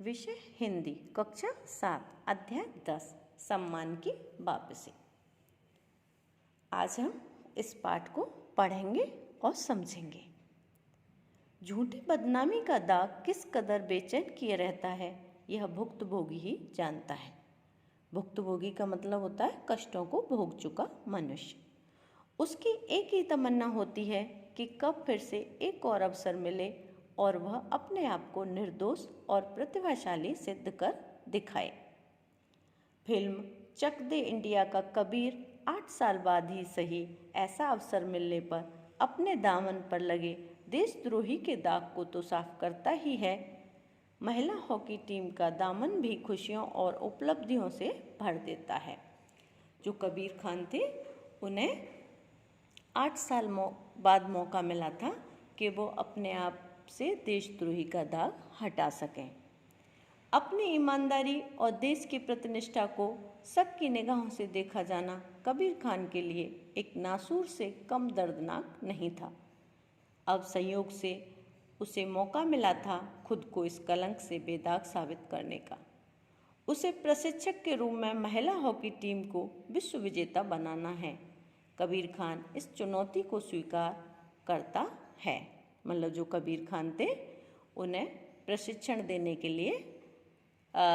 विषय हिंदी, कक्षा 7, अध्याय 10, सम्मान की वापसी। आज हम इस पाठ को पढ़ेंगे और समझेंगे। झूठी बदनामी का दाग किस कदर बेचैन किए रहता है, यह भुक्तभोगी ही जानता है। भुक्तभोगी का मतलब होता है कष्टों को भोग चुका मनुष्य। उसकी एक ही तमन्ना होती है कि कब फिर से एक और अवसर मिले और वह अपने आप को निर्दोष और प्रतिभाशाली सिद्ध कर दिखाए। फिल्म चक दे इंडिया का कबीर 8 साल बाद ही सही ऐसा अवसर मिलने पर अपने दामन पर लगे देशद्रोही के दाग को तो साफ करता ही है, महिला हॉकी टीम का दामन भी खुशियों और उपलब्धियों से भर देता है। जो कबीर खान थे, उन्हें 8 साल बाद मौका मिला था कि वो अपने आप से देशद्रोही का दाग हटा सकें। अपनी ईमानदारी और देश की प्रतिनिष्ठा को सबकी निगाहों से देखा जाना कबीर खान के लिए एक नासूर से कम दर्दनाक नहीं था। अब संयोग से उसे मौका मिला था खुद को इस कलंक से बेदाग साबित करने का। उसे प्रशिक्षक के रूप में महिला हॉकी टीम को विश्व विजेता बनाना है। कबीर खान इस चुनौती को स्वीकार करता है। मतलब जो कबीर खान थे, उन्हें प्रशिक्षण देने के लिए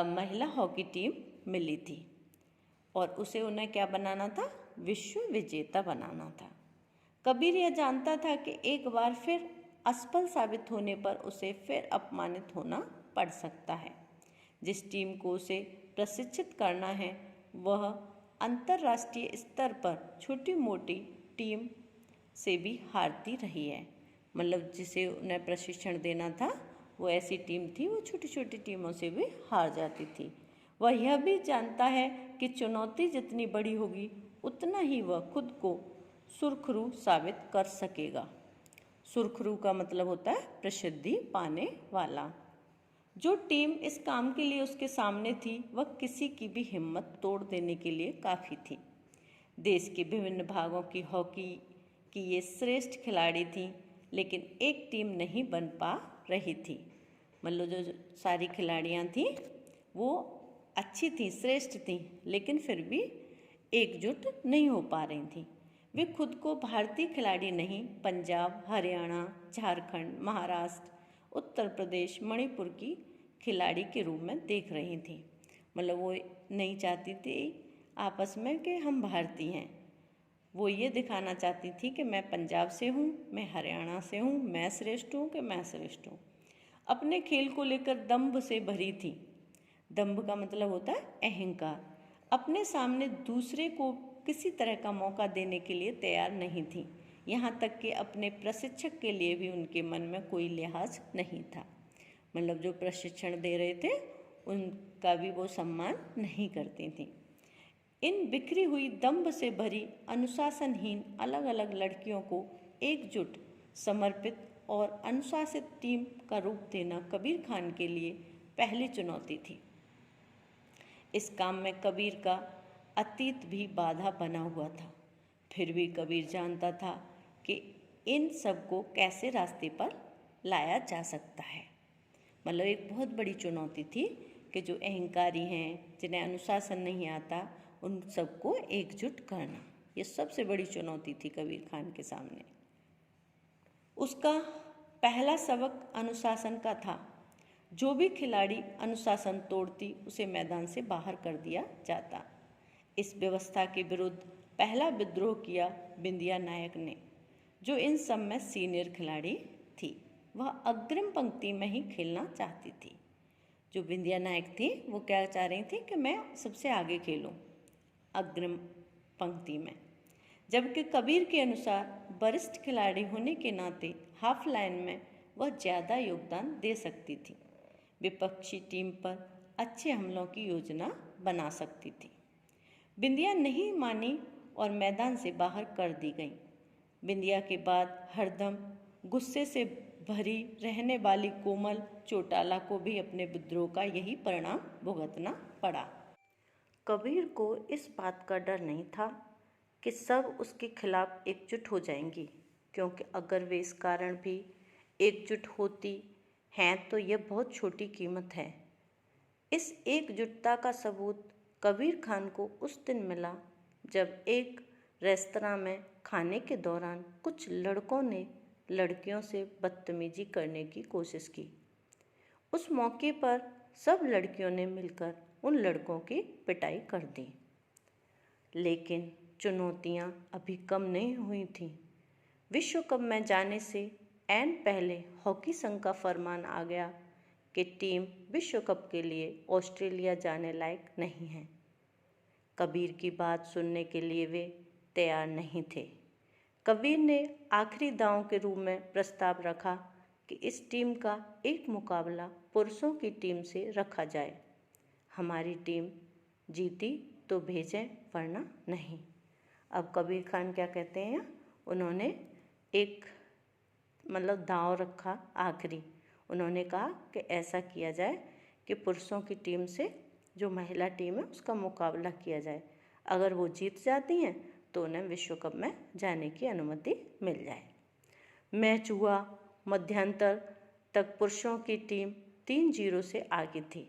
महिला हॉकी टीम मिली थी और उसे उन्हें क्या बनाना था, विश्व विजेता बनाना था। कबीर यह जानता था कि एक बार फिर असफल साबित होने पर उसे फिर अपमानित होना पड़ सकता है। जिस टीम को उसे प्रशिक्षित करना है वह अंतर्राष्ट्रीय स्तर पर छोटी मोटी टीम से भी हारती रही है। मतलब जिसे उन्हें प्रशिक्षण देना था वो ऐसी टीम थी, वो छोटी छोटी टीमों से भी हार जाती थी। वह यह भी जानता है कि चुनौती जितनी बड़ी होगी उतना ही वह खुद को सुरखरू साबित कर सकेगा। सुरखरू का मतलब होता है प्रसिद्धि पाने वाला। जो टीम इस काम के लिए उसके सामने थी वह किसी की भी हिम्मत तोड़ देने के लिए काफ़ी थी। देश के विभिन्न भागों की हॉकी की ये श्रेष्ठ खिलाड़ी थीं, लेकिन एक टीम नहीं बन पा रही थी। मतलब जो सारी खिलाड़ियाँ थीं वो अच्छी थीं, श्रेष्ठ थीं, लेकिन फिर भी एकजुट नहीं हो पा रही थीं। वे खुद को भारतीय खिलाड़ी नहीं, पंजाब, हरियाणा, झारखंड, महाराष्ट्र, उत्तर प्रदेश, मणिपुर की खिलाड़ी के रूप में देख रही थी। मतलब वो नहीं चाहती थी आपस में कि हम भारतीय हैं। वो ये दिखाना चाहती थी कि मैं पंजाब से हूँ, मैं हरियाणा से हूँ, मैं श्रेष्ठ हूँ कि मैं श्रेष्ठ हूँ। अपने खेल को लेकर दंभ से भरी थी। दंभ का मतलब होता है अहंकार। अपने सामने दूसरे को किसी तरह का मौका देने के लिए तैयार नहीं थी। यहाँ तक कि अपने प्रशिक्षक के लिए भी उनके मन में कोई लिहाज नहीं था। मतलब जो प्रशिक्षण दे रहे थे उनका भी वो सम्मान नहीं करती थी। इन बिखरी हुई दंभ से भरी अनुशासनहीन अलग अलग लड़कियों को एकजुट, समर्पित और अनुशासित टीम का रूप देना कबीर खान के लिए पहली चुनौती थी। इस काम में कबीर का अतीत भी बाधा बना हुआ था। फिर भी कबीर जानता था कि इन सब को कैसे रास्ते पर लाया जा सकता है। मतलब एक बहुत बड़ी चुनौती थी कि जो अहंकारी हैं, जिन्हें अनुशासन नहीं आता, उन सबको एकजुट करना। ये सबसे बड़ी चुनौती थी कबीर खान के सामने। उसका पहला सबक अनुशासन का था। जो भी खिलाड़ी अनुशासन तोड़ती उसे मैदान से बाहर कर दिया जाता। इस व्यवस्था के विरुद्ध पहला विद्रोह किया बिंदिया नायक ने, जो इन सब में सीनियर खिलाड़ी थी। वह अग्रिम पंक्ति में ही खेलना चाहती थी। जो बिंदिया नायक थी वो क्या चाह रही थी कि मैं सबसे आगे खेलूं, अग्रिम पंक्ति में। जबकि कबीर के अनुसार वरिष्ठ खिलाड़ी होने के नाते हाफ लाइन में वह ज़्यादा योगदान दे सकती थी। विपक्षी टीम पर अच्छे हमलों की योजना बना सकती थी। बिंदिया नहीं मानी और मैदान से बाहर कर दी गई। बिंदिया के बाद हरदम गुस्से से भरी रहने वाली कोमल चौटाला को भी अपने विद्रोह का यही परिणाम भुगतना पड़ा। कबीर को इस बात का डर नहीं था कि सब उसके खिलाफ एकजुट हो जाएंगी, क्योंकि अगर वे इस कारण भी एकजुट होती हैं तो यह बहुत छोटी कीमत है। इस एकजुटता का सबूत कबीर खान को उस दिन मिला जब एक रेस्तरां में खाने के दौरान कुछ लड़कों ने लड़कियों से बदतमीजी करने की कोशिश की। उस मौके पर सब लड़कियों ने मिलकर उन लड़कों की पिटाई कर दी। लेकिन चुनौतियां अभी कम नहीं हुई थीं। विश्व कप में जाने से ऐन पहले हॉकी संघ का फरमान आ गया कि टीम विश्व कप के लिए ऑस्ट्रेलिया जाने लायक नहीं है। कबीर की बात सुनने के लिए वे तैयार नहीं थे। कबीर ने आखिरी दांव के रूप में प्रस्ताव रखा कि इस टीम का एक मुकाबला पुरुषों की टीम से रखा जाए। हमारी टीम जीती तो भेजें, वरना नहीं। अब कबीर खान क्या कहते हैं, उन्होंने एक दांव रखा आखिरी। उन्होंने कहा कि ऐसा किया जाए कि पुरुषों की टीम से जो महिला टीम है उसका मुकाबला किया जाए। अगर वो जीत जाती हैं तो उन्हें विश्व कप में जाने की अनुमति मिल जाए। मैच हुआ। मध्यांतर तक पुरुषों की टीम 3-0 से आगे थी।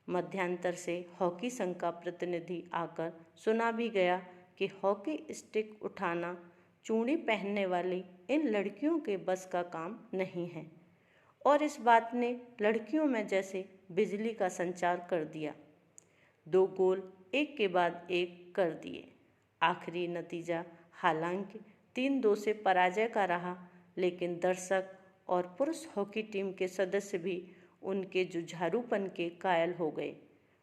मध्यांतर से हॉकी संघ का प्रतिनिधि आकर सुना भी गया कि हॉकी स्टिक उठाना चूड़ी पहनने वाली इन लड़कियों के बस का काम नहीं है, और इस बात ने लड़कियों में जैसे बिजली का संचार कर दिया। 2 गोल एक के बाद एक कर दिए। आखिरी नतीजा हालांकि 3-2 से पराजय का रहा, लेकिन दर्शक और पुरुष हॉकी टीम के सदस्य भी उनके जुझारूपन के कायल हो गए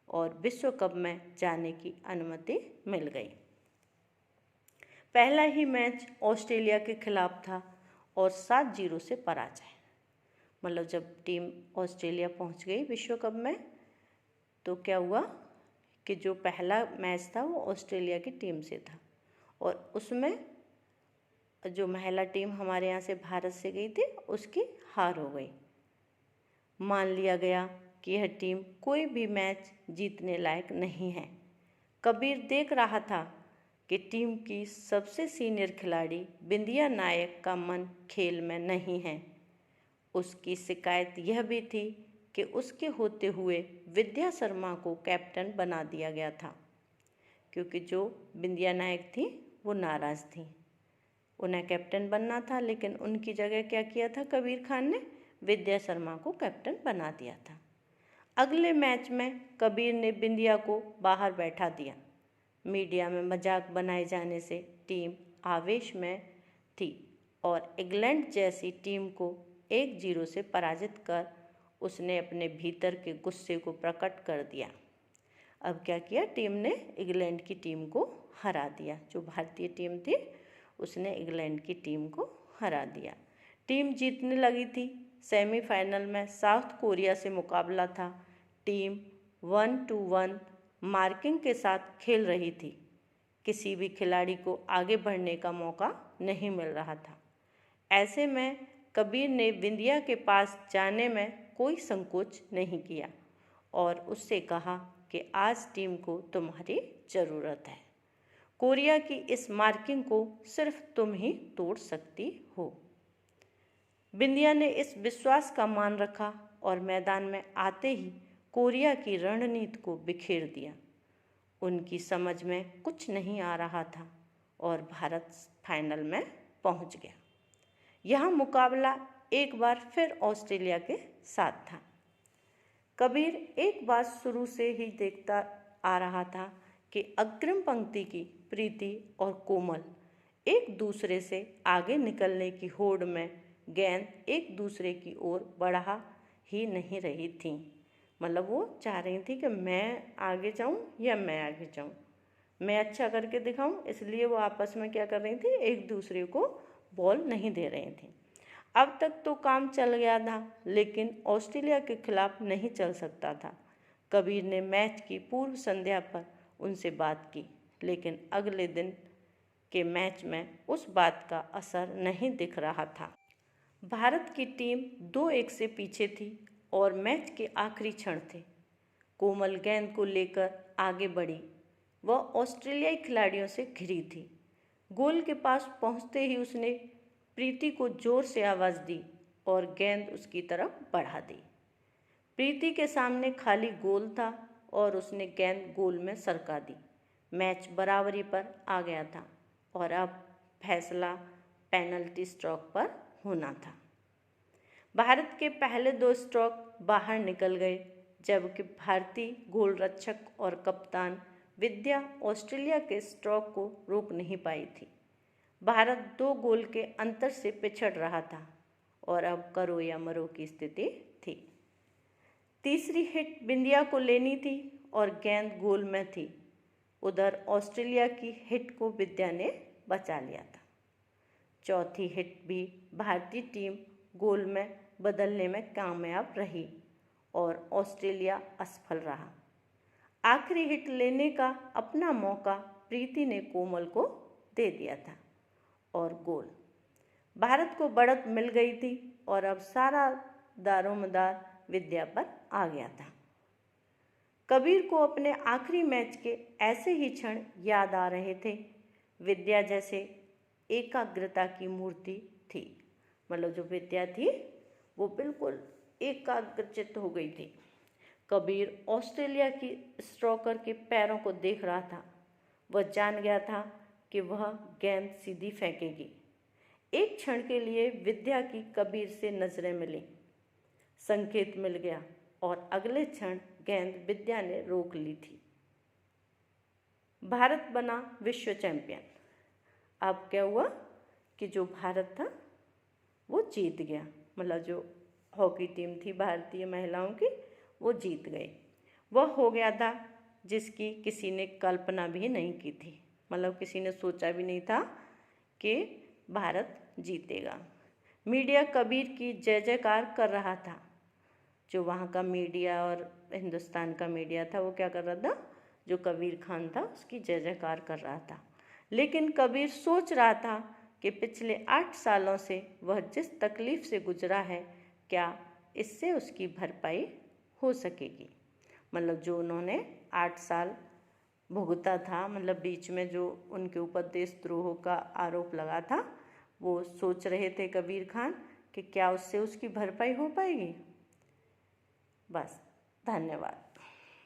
और विश्व कप में जाने की अनुमति मिल गई। पहला ही मैच ऑस्ट्रेलिया के खिलाफ था और 7-0 से पराजय। जब टीम ऑस्ट्रेलिया पहुंच गई विश्व कप में तो क्या हुआ कि जो पहला मैच था वो ऑस्ट्रेलिया की टीम से था, और उसमें जो महिला टीम हमारे यहाँ से भारत से गई थी उसकी हार हो गई। मान लिया गया कि यह टीम कोई भी मैच जीतने लायक नहीं है। कबीर देख रहा था कि टीम की सबसे सीनियर खिलाड़ी बिंदिया नायक का मन खेल में नहीं है। उसकी शिकायत यह भी थी कि उसके होते हुए विद्या शर्मा को कैप्टन बना दिया गया था, क्योंकि जो बिंदिया नायक थी वो नाराज़ थी। उन्हें कैप्टन बनना था, लेकिन उनकी जगह क्या किया था कबीर खान ने, विद्या शर्मा को कैप्टन बना दिया था। अगले मैच में कबीर ने बिंदिया को बाहर बैठा दिया। मीडिया में मजाक बनाए जाने से टीम आवेश में थी और इंग्लैंड जैसी टीम को 1-0 से पराजित कर उसने अपने भीतर के गुस्से को प्रकट कर दिया। अब क्या किया, टीम ने इंग्लैंड की टीम को हरा दिया। जो भारतीय टीम थी उसने इंग्लैंड की टीम को हरा दिया। टीम जीतने लगी थी। सेमीफाइनल में साउथ कोरिया से मुकाबला था। टीम 1-1 मार्किंग के साथ खेल रही थी। किसी भी खिलाड़ी को आगे बढ़ने का मौका नहीं मिल रहा था। ऐसे में कबीर ने बिंदिया के पास जाने में कोई संकोच नहीं किया और उससे कहा कि आज टीम को तुम्हारी ज़रूरत है। कोरिया की इस मार्किंग को सिर्फ तुम ही तोड़ सकती हो। बिंदिया ने इस विश्वास का मान रखा और मैदान में आते ही कोरिया की रणनीति को बिखेर दिया। उनकी समझ में कुछ नहीं आ रहा था और भारत फाइनल में पहुंच गया। यह मुकाबला एक बार फिर ऑस्ट्रेलिया के साथ था। कबीर एक बात शुरू से ही देखता आ रहा था कि अग्रिम पंक्ति की प्रीति और कोमल एक दूसरे से आगे निकलने की होड़ में गेंद एक दूसरे की ओर बढ़ा ही नहीं रही थी। वो चाह रही थी कि मैं आगे जाऊं या मैं आगे जाऊं, मैं अच्छा करके दिखाऊं, इसलिए वो आपस में क्या कर रही थी, एक दूसरे को बॉल नहीं दे रही थी। अब तक तो काम चल गया था, लेकिन ऑस्ट्रेलिया के खिलाफ नहीं चल सकता था। कबीर ने मैच की पूर्व संध्या पर उनसे बात की, लेकिन अगले दिन के मैच में उस बात का असर नहीं दिख रहा था। भारत की टीम 2-1 से पीछे थी और मैच के आखिरी क्षण थे। कोमल गेंद को लेकर आगे बढ़ी। वह ऑस्ट्रेलियाई खिलाड़ियों से घिरी थी। गोल के पास पहुंचते ही उसने प्रीति को जोर से आवाज़ दी और गेंद उसकी तरफ बढ़ा दी। प्रीति के सामने खाली गोल था और उसने गेंद गोल में सरका दी। मैच बराबरी पर आ गया था और अब फैसला पेनल्टी स्ट्रोक पर होना था। भारत के पहले 2 स्ट्रोक बाहर निकल गए, जबकि भारतीय गोलरक्षक और कप्तान विद्या ऑस्ट्रेलिया के स्ट्रोक को रोक नहीं पाई थी। भारत 2 गोल के अंतर से पिछड़ रहा था और अब करो या मरो की स्थिति थी। तीसरी हिट बिंदिया को लेनी थी और गेंद गोल में थी। उधर ऑस्ट्रेलिया की हिट को विद्या ने बचा लिया था। चौथी हिट भी भारतीय टीम गोल में बदलने में कामयाब रही और ऑस्ट्रेलिया असफल रहा। आखिरी हिट लेने का अपना मौका प्रीति ने कोमल को दे दिया था और गोल। भारत को बढ़त मिल गई थी और अब सारा दारोमदार विद्या पर आ गया था। कबीर को अपने आखिरी मैच के ऐसे ही क्षण याद आ रहे थे। विद्या जैसे एकाग्रता की मूर्ति थी, मतलब जो विद्या थी वो बिल्कुल एकाग्रचित्त हो गई थी। कबीर ऑस्ट्रेलिया की स्ट्रोकर के पैरों को देख रहा था। वह जान गया था कि वह गेंद सीधी फेंकेगी। एक क्षण के लिए विद्या की कबीर से नजरें मिली। संकेत मिल गया और अगले क्षण गेंद विद्या ने रोक ली थी। भारत बना विश्व चैंपियन। अब क्या हुआ कि जो भारत था वो जीत गया, मतलब जो हॉकी टीम थी भारतीय महिलाओं की वो जीत गई। वह हो गया था जिसकी किसी ने कल्पना भी नहीं की थी, मतलब किसी ने सोचा भी नहीं था कि भारत जीतेगा। मीडिया कबीर की जय जयकार कर रहा था। जो वहाँ का मीडिया और हिंदुस्तान का मीडिया था वो क्या कर रहा था, जो कबीर खान था उसकी जय जयकार कर रहा था। लेकिन कबीर सोच रहा था कि पिछले 8 सालों से वह जिस तकलीफ़ से गुजरा है, क्या इससे उसकी भरपाई हो सकेगी। मतलब जो उन्होंने 8 साल भुगता था, मतलब बीच में जो उनके ऊपर देशद्रोह का आरोप लगा था, वो सोच रहे थे कबीर खान कि क्या उससे उसकी भरपाई हो पाएगी। बस, धन्यवाद।